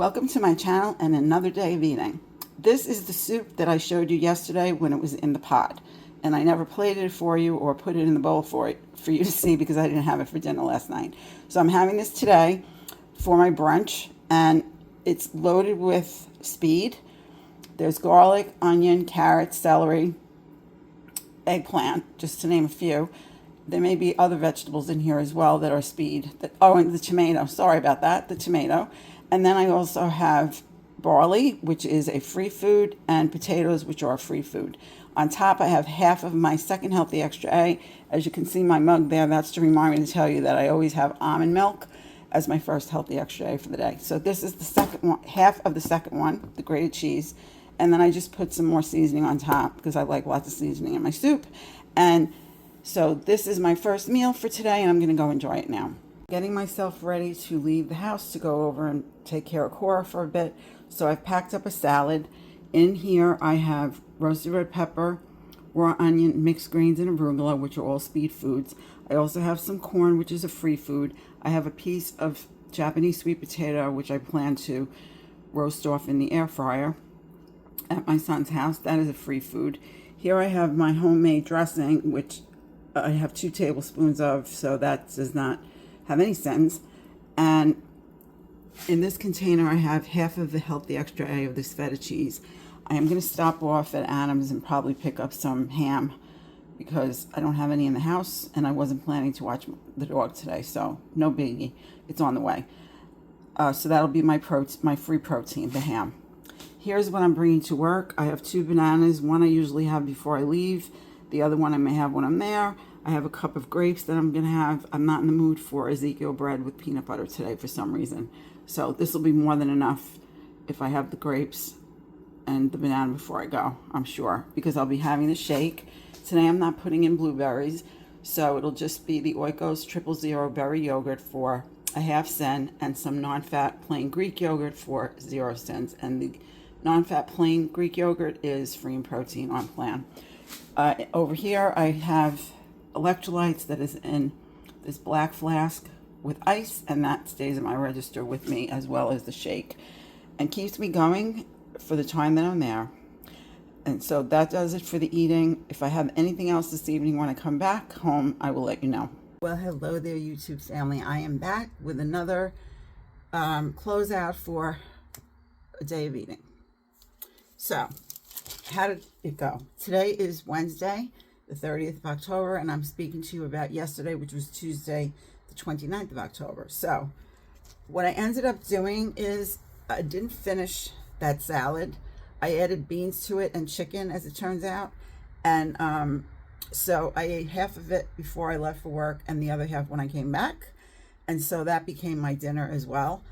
Welcome to my channel and another day of eating. This is the soup that I showed you yesterday when it was in the pot. And I never plated it for you or put it in the bowl for you to see because I didn't have it for dinner last night. So I'm having this today for my brunch, and it's loaded with speed. There's garlic, onion, carrot, celery, eggplant, just to name a few. There may be other vegetables in here as well that are speed. And the tomato. Sorry about that, the tomato. And then I also have barley, which is a free food, and potatoes, which are a free food. On top, I have half of my second Healthy Extra A. As you can see my mug there, that's to remind me to tell you that I always have almond milk as my first Healthy Extra A for the day. So this is the second one, half of the second one, the grated cheese. And then I just put some more seasoning on top because I like lots of seasoning in my soup. And so this is my first meal for today, and I'm going to go enjoy it now. Getting myself ready to leave the house to go over and take care of Cora for a bit. So I've packed up a salad. In here I have roasted red pepper, raw onion, mixed greens, and arugula, which are all speed foods. I also have some corn, which is a free food. I have a piece of Japanese sweet potato, which I plan to roast off in the air fryer at my son's house. That is a free food. Here I have my homemade dressing, which I have 2 tablespoons of, so that does not have any sense. And in this container I have half of the Healthy Extra A of this feta cheese. I am going to stop off at Adam's and probably pick up some ham because I don't have any in the house and I wasn't planning to watch the dog today, so no biggie, it's on the way. So that'll be my free protein, the ham. Here's what I'm bringing to work. I have 2 bananas. One I usually have before I leave. The other one I may have when I'm there. I have a cup of grapes that I'm going to have. I'm not in the mood for Ezekiel bread with peanut butter today for some reason. So this will be more than enough if I have the grapes and the banana before I go, I'm sure. Because I'll be having the shake. Today I'm not putting in blueberries. So it'll just be the Oikos 000 berry yogurt for a ½ cent and some non-fat plain Greek yogurt for 0 cents. And the non-fat plain Greek yogurt is free in protein on plan. Over here I have electrolytes that is in this black flask with ice, and that stays in my register with me as well as the shake and keeps me going for the time that I'm there. And so that does it for the eating. If I have anything else this evening when I come back home, I will let you know. Well, hello there, YouTube family. I am back with another closeout for a day of eating. So how did it go? Today is Wednesday, the 30th of October, and I'm speaking to you about yesterday, which was Tuesday, the 29th of October. So what I ended up doing is I didn't finish that salad. I added beans to it and chicken, as it turns out. And so I ate half of it before I left for work and the other half when I came back. And so that became my dinner as well.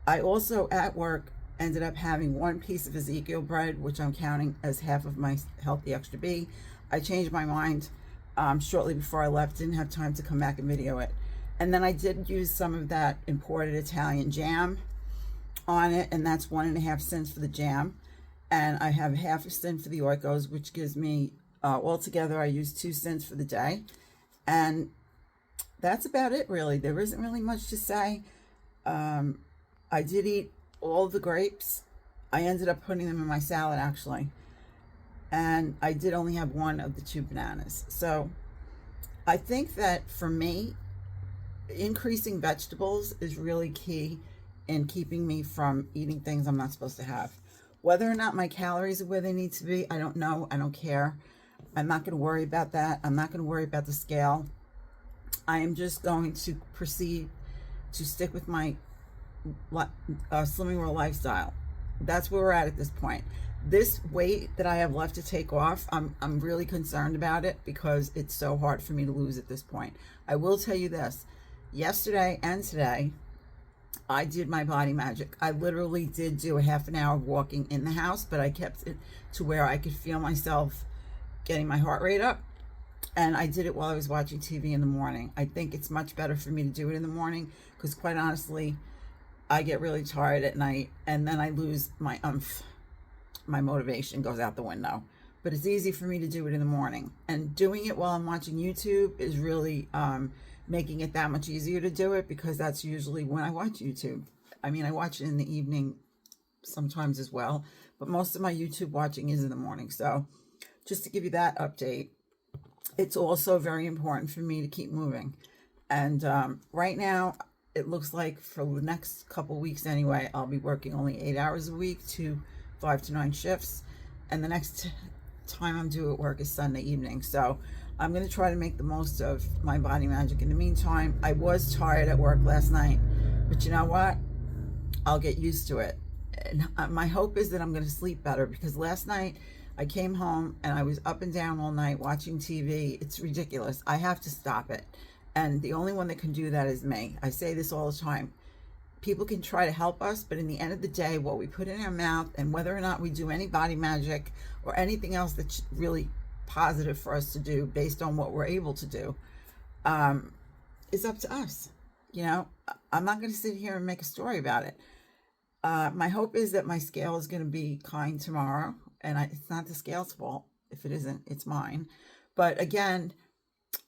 I also, at work, ended up having 1 piece of Ezekiel bread, which I'm counting as half of my Healthy Extra B. I changed my mind shortly before I left. Didn't have time to come back and video it. And then I did use some of that imported Italian jam on it, and that's 1½ cents for the jam. And I have ½ cent for the Oikos, which gives me, altogether, I use 2 cents for the day. And that's about it, really. There isn't really much to say. I did eat all the grapes. I ended up putting them in my salad, actually. And I did only have 1 of the 2 bananas. So I think that for me, increasing vegetables is really key in keeping me from eating things I'm not supposed to have. Whether or not my calories are where they need to be, I don't know. I don't care. I'm not going to worry about that. I'm not going to worry about the scale. I am just going to proceed to stick with my Slimming World lifestyle. That's where we're at this point. This weight that I have left to take off, I'm really concerned about it because it's so hard for me to lose at this point. I will tell you this. Yesterday and today, I did my body magic. I literally did do a ½ an hour of walking in the house, but I kept it to where I could feel myself getting my heart rate up. And I did it while I was watching TV in the morning. I think it's much better for me to do it in the morning because, quite honestly, I get really tired at night and then I lose my umph. My motivation goes out the window. But it's easy for me to do it in the morning. And doing it while I'm watching YouTube is really making it that much easier to do it because that's usually when I watch YouTube. I mean, I watch it in the evening sometimes as well, but most of my YouTube watching is in the morning. So just to give you that update, it's also very important for me to keep moving. And right now, it looks like for the next couple weeks anyway, I'll be working only 8 hours a week, 5 to 9 shifts. And the next time I'm due at work is Sunday evening. So I'm going to try to make the most of my body magic. In the meantime, I was tired at work last night, but you know what? I'll get used to it. And my hope is that I'm going to sleep better, because last night I came home and I was up and down all night watching TV. It's ridiculous. I have to stop it. And the only one that can do that is me. I say this all the time. People can try to help us, but in the end of the day, what we put in our mouth and whether or not we do any body magic or anything else that's really positive for us to do based on what we're able to do is up to us. You know, I'm not going to sit here and make a story about it. My hope is that my scale is going to be kind tomorrow, and it's not the scale's fault. If it isn't, it's mine. But again,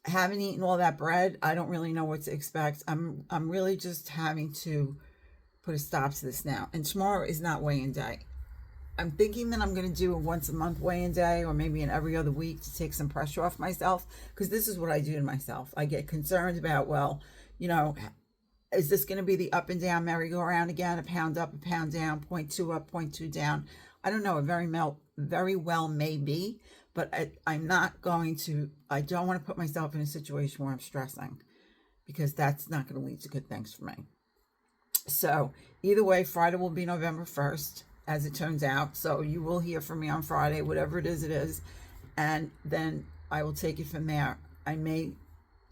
having eaten all that bread, I don't really know what to expect. I'm really just having to put a stop to this now. And tomorrow is not weigh-in day. I'm thinking that I'm going to do a once a month weigh-in day, or maybe an every other week, to take some pressure off myself, because this is what I do to myself. I get concerned about, well, you know, is this going to be the up and down merry-go-round again? A pound up, a pound down, 0.2 up, 0.2 down. I don't know. It very well may be, but I'm not going to, I don't want to put myself in a situation where I'm stressing, because that's not going to lead to good things for me. So either way, Friday will be November 1st, as it turns out. So you will hear from me on Friday, whatever it is. And then I will take it from there. I may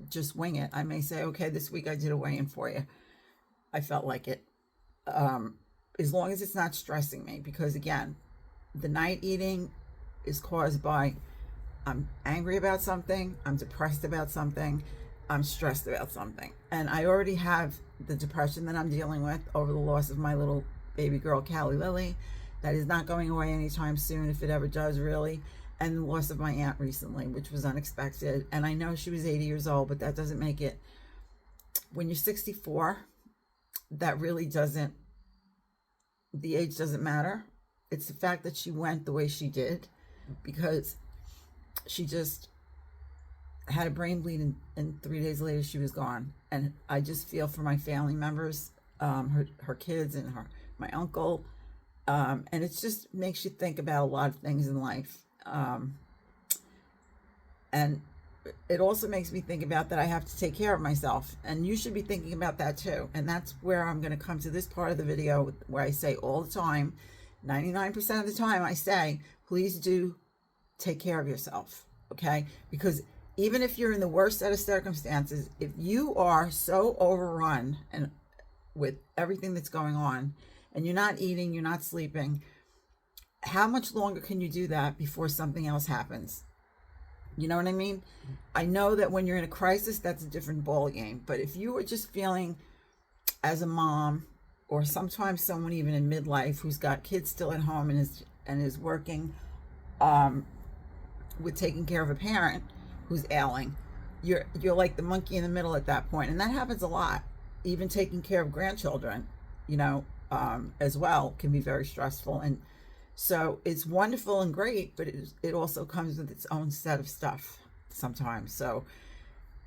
just wing it. I may say, okay, this week I did a weigh-in for you. I felt like it. As long as it's not stressing me, because again, the night eating is caused by, I'm angry about something, I'm depressed about something, I'm stressed about something. And I already have the depression that I'm dealing with over the loss of my little baby girl, Callie Lily. That is not going away anytime soon, if it ever does, really. And the loss of my aunt recently, which was unexpected. And I know she was 80 years old, but that doesn't make it. When you're 64, that really doesn't, the age doesn't matter. It's the fact that she went the way she did, because she just had a brain bleed, and 3 days later she was gone. And I just feel for my family members, her kids and my uncle. And it just makes you think about a lot of things in life. And it also makes me think about that I have to take care of myself, and you should be thinking about that too. And that's where I'm going to come to this part of the video where I say all the time, 99% of the time I say, please do take care of yourself. Okay. Because even if you're in the worst set of circumstances, if you are so overrun and with everything that's going on, and you're not eating, you're not sleeping, how much longer can you do that before something else happens? You know what I mean? I know that when you're in a crisis, that's a different ball game. But if you are just feeling as a mom, or sometimes someone even in midlife who's got kids still at home and is working with taking care of a parent who's ailing, you're like the monkey in the middle at that point. And that happens a lot. Even taking care of grandchildren, you know, as well, can be very stressful. And so it's wonderful and great, but it also comes with its own set of stuff sometimes. So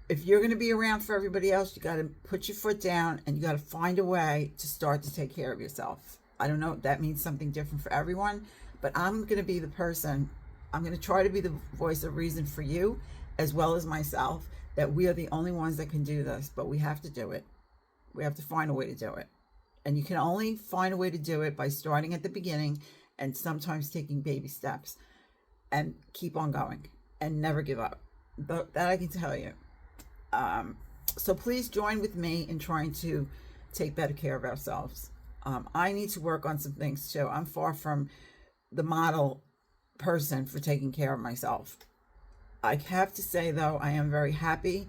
if you're going to be around for everybody else, you got to put your foot down, and you got to find a way to start to take care of yourself. I don't know if that means something different for everyone, but I'm going to be the person, I'm going to try to be the voice of reason for you, as well as myself, that we are the only ones that can do this, but we have to do it. We have to find a way to do it. And you can only find a way to do it by starting at the beginning, and sometimes taking baby steps, and keep on going and never give up. That I can tell you. So please join with me in trying to take better care of ourselves. I need to work on some things too. I'm far from the model person for taking care of myself. I have to say though, I am very happy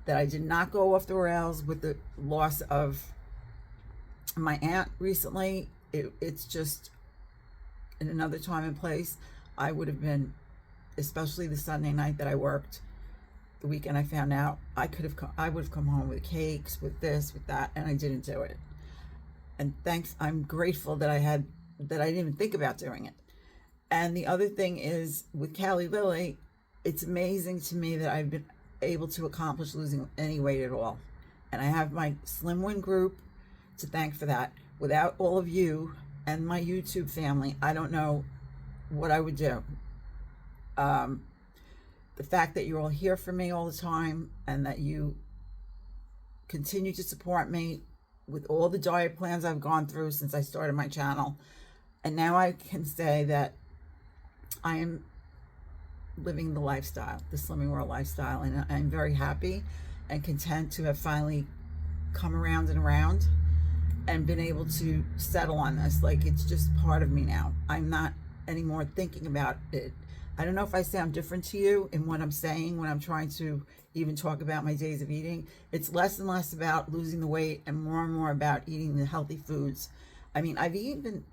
that I did not go off the rails with the loss of my aunt recently. It's just, in another time and place, I would have been, especially the Sunday night that I worked, the weekend I found out, I would have come home with cakes, with this, with that, and I didn't do it. And thanks, I'm grateful that I didn't even think about doing it. And the other thing is with Callie Lily, it's amazing to me that I've been able to accomplish losing any weight at all. And I have my Slim Win group to thank for that. Without all of you and my YouTube family, I don't know what I would do. The fact that you're all here for me all the time and that you continue to support me with all the diet plans I've gone through since I started my channel. And now I can say that I am living the lifestyle, the Slimming World lifestyle, and I'm very happy and content to have finally come around and around and been able to settle on this. Like, it's just part of me now. I'm not anymore thinking about it. I don't know if I sound different to you in what I'm saying when I'm trying to even talk about my days of eating. It's less and less about losing the weight and more about eating the healthy foods. I mean, I've eaten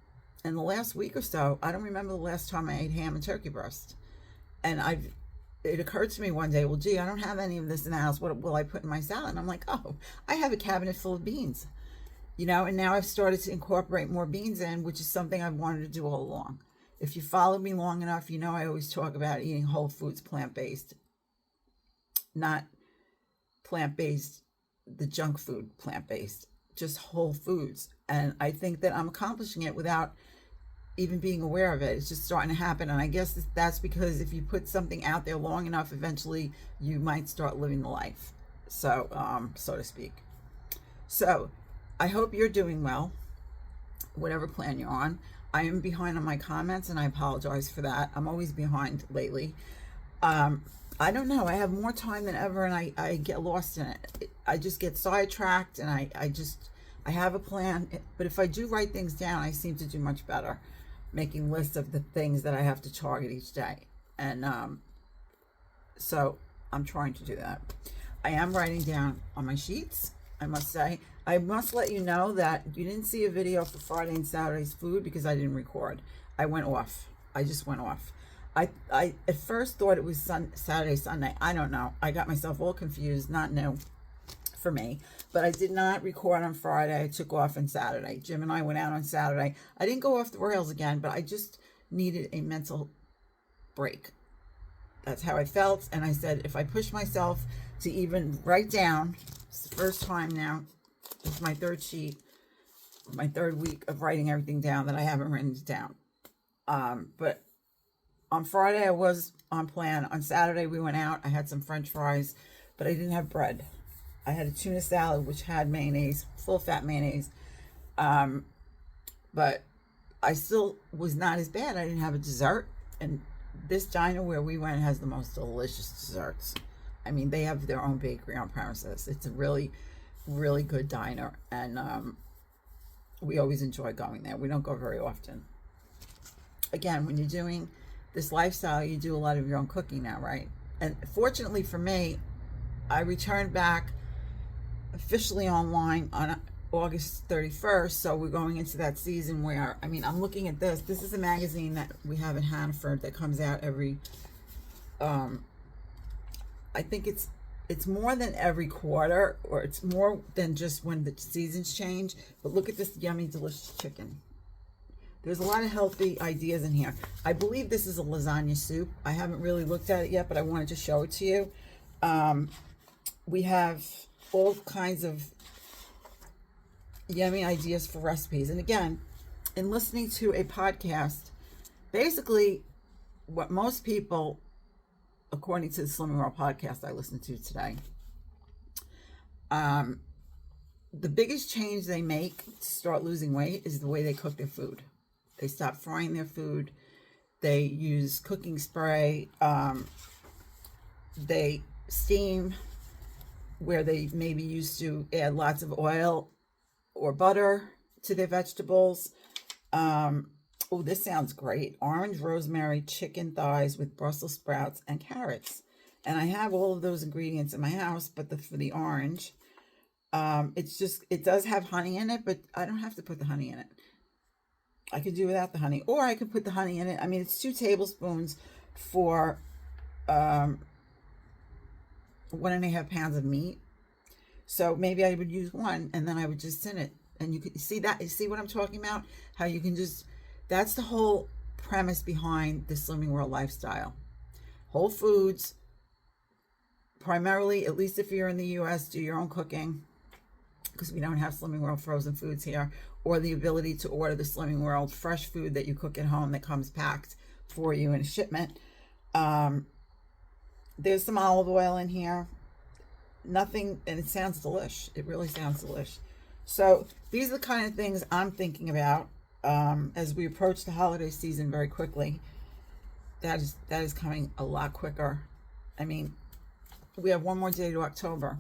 in the last week or so, I don't remember the last time I ate ham and turkey breast. And it occurred to me one day, well, gee, I don't have any of this in the house. What will I put in my salad? And I'm like, oh, I have a cabinet full of beans. You know, and now I've started to incorporate more beans in, which is something I've wanted to do all along. If you follow me long enough, you know I always talk about eating whole foods, plant-based. Not plant-based, the junk food plant-based, just whole foods. And I think that I'm accomplishing it without even being aware of it. It's just starting to happen. And I guess that's because if you put something out there long enough, eventually you might start living the life. So, so to speak. So I hope you're doing well, whatever plan you're on. I am behind on my comments, and I apologize for that. I'm always behind lately. I don't know. I have more time than ever, and I get lost in it. I just get sidetracked, and I have a plan. But if I do write things down, I seem to do much better, making lists of the things that I have to target each day. And so I'm trying to do that. I am writing down on my sheets, I must say. I must let you know that you didn't see a video for Friday and Saturday's food because I didn't record. I went off. I just went off. I at first thought it was Saturday, Sunday. I don't know. I got myself all confused. Not new for me. But I did not record on Friday. I took off on Saturday. Jim and I went out on Saturday. I didn't go off the rails again, but I just needed a mental break. That's how I felt. And I said, if I push myself to even write down, it's the first time now, it's my third sheet, my third week of writing everything down that I haven't written it down. But on Friday, I was on plan. On Saturday, we went out. I had some French fries, but I didn't have bread. I had a tuna salad, which had mayonnaise, full-fat mayonnaise. But I still was not as bad. I didn't have a dessert. And this diner where we went has the most delicious desserts. I mean, they have their own bakery on premises. It's a really, really good diner. And we always enjoy going there. We don't go very often. Again, when you're doing this lifestyle, you do a lot of your own cooking now, right? And fortunately for me, I returned back officially online on August 31st. So we're going into that season where, I mean, I'm looking at this. This is a magazine that we have in Hannaford that comes out every, I think it's more than every quarter, or it's more than just when the seasons change. But look at this yummy, delicious chicken. There's a lot of healthy ideas in here. I believe this is a lasagna soup. I haven't really looked at it yet, but I wanted to show it to you. We have all kinds of yummy ideas for recipes. And again, in listening to a podcast, basically what most people, according to the Slimming World podcast I listened to today, the biggest change they make to start losing weight is the way they cook their food. They stop frying their food. They use cooking spray. They steam, where they maybe used to add lots of oil or butter to their vegetables. Oh, this sounds great. Orange rosemary chicken thighs with Brussels sprouts and carrots. And I have all of those ingredients in my house, but for the orange, it does have honey in it, but I don't have to put the honey in it. I could do without the honey, or I could put the honey in it. I mean, it's 2 tablespoons for 1.5 pounds of meat. So maybe I would use 1, and then I would just And you can see that, you see what I'm talking about? How you can just, that's the whole premise behind the Slimming World lifestyle. Whole foods, primarily, at least if you're in the US, do your own cooking, because we don't have Slimming World frozen foods here, or the ability to order the Slimming World fresh food that you cook at home that comes packed for you in a shipment. There's some olive oil in here. Nothing, and it sounds delish. It really sounds delish. So these are the kind of things I'm thinking about as we approach the holiday season very quickly. That is coming a lot quicker. I mean, we have one more day to October.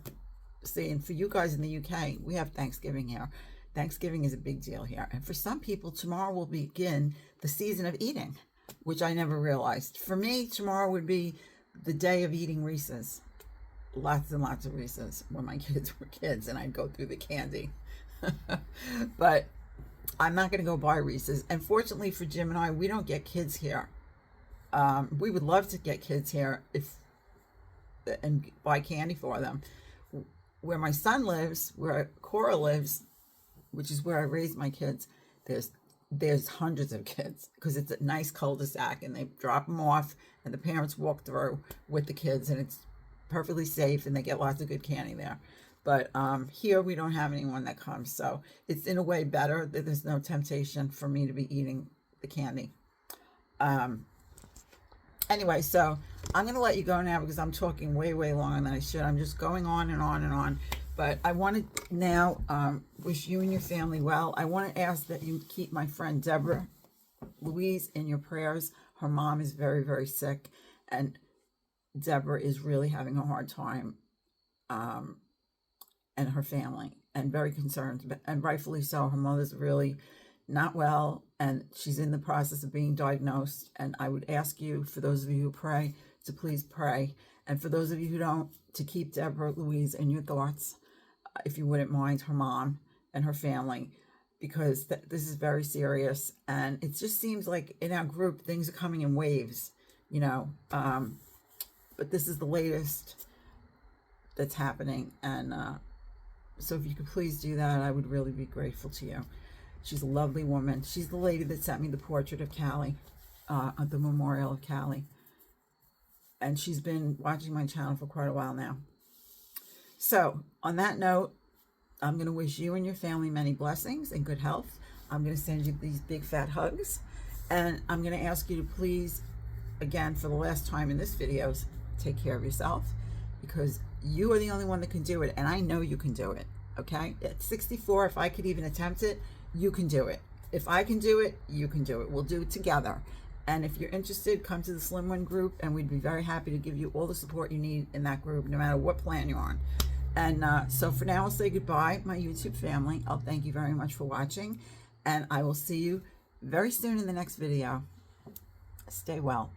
See, and for you guys in the UK, we have Thanksgiving here. Thanksgiving is a big deal here. And for some people, tomorrow will begin the season of eating, which I never realized. For me, tomorrow would be the day of eating Reese's. Lots and lots of Reese's when my kids were kids, and I'd go through the candy. But I'm not going to go buy Reese's. And fortunately for Jim and I, we don't get kids here. We would love to get kids here and buy candy for them. Where my son lives, where Cora lives, which is where I raised my kids, there's hundreds of kids, because it's a nice cul-de-sac, and they drop them off and the parents walk through with the kids, and it's perfectly safe, and they get lots of good candy there. But here we don't have anyone that comes, so it's in a way better that there's no temptation for me to be eating the candy. Anyway, so I'm going to let you go now because I'm talking way, way longer than I should. I'm just going on and on and on. But I want to now wish you and your family well. I want to ask that you keep my friend Deborah Louise in your prayers. Her mom is very, very sick, and Deborah is really having a hard time, and her family, and very concerned, and rightfully so. Her mother's really not well, and she's in the process of being diagnosed. And I would ask you, for those of you who pray, to please pray. And for those of you who don't, to keep Deborah Louise in your thoughts, if you wouldn't mind, her mom and her family, because this is very serious. And it just seems like in our group, things are coming in waves, you know. But this is the latest that's happening. And so if you could please do that, I would really be grateful to you. She's a lovely woman. She's the lady that sent me the portrait of Callie, the memorial of Callie. And she's been watching my channel for quite a while now. So on that note, I'm going to wish you and your family many blessings and good health. I'm going to send you these big fat hugs. And I'm going to ask you to please, again, for the last time in this video, take care of yourself, because you are the only one that can do it. And I know you can do it. Okay? At 64, if I could even attempt it, you can do it. If I can do it, you can do it. We'll do it together. And if you're interested, come to the Slim One group, and we'd be very happy to give you all the support you need in that group, no matter what plan you're on. And so for now, I'll say goodbye, my YouTube family. I'll thank you very much for watching, and I will see you very soon in the next video. Stay well.